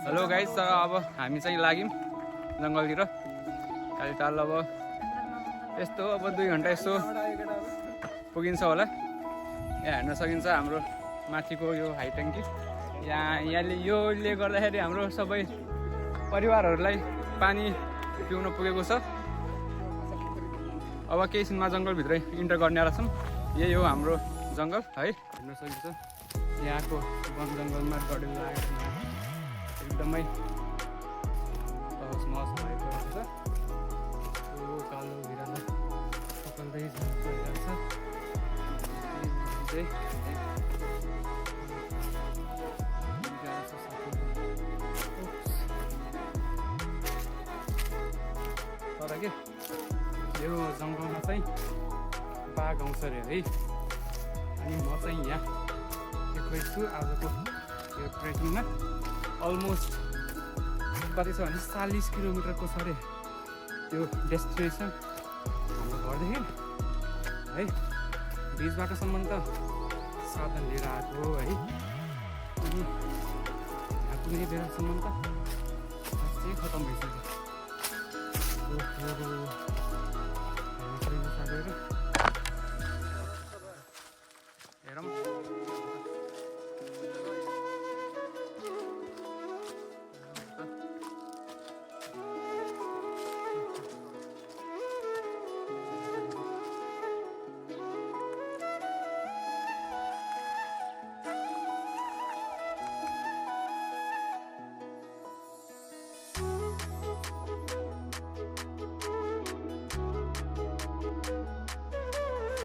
Hello guys, अब हामी चाहिँ लाग्यौँ जङ्गलतिर कालीटाल। अब यस्तो अब 2 घन्टा यसो पुगिन्छ होला। यहाँ हेर्न सकिन्छ हाम्रो माथिको यो हाई ट्याङ्की। यहाँले योले गर्दाखेरि हाम्रो सबै परिवारहरूलाई पानी पिउन पुगेको छ। अब केही छिनमा जङ्गलभित्रै इन्टर गर्ने छौँ। यही हो हाम्रो जङ्गल है, हेर्न सकिन्छ। यहाँको वन जङ्गलमा गढी लागेको एकदमै तहस महस भएको रहेछ। यो कालो भिरालो पकल्दै गइरहेको छ। तर के यो जङ्गलमा चाहिँ बाघ आउँछ अरे है। अनि म चाहिँ यहाँ एक्लै छु आजको यो ट्रेकिङमा। अलमोस्ट कति छ भने 40 किलोमिटरको छ अरे त्यो डेस्टिनेसन हाम्रो घरदेखि है। बिच बाटोसम्म त साधन लिएर आएको है। अनि यहाँ पुग्ने बेलासम्म त चाहिँ खतम भइसक्यो।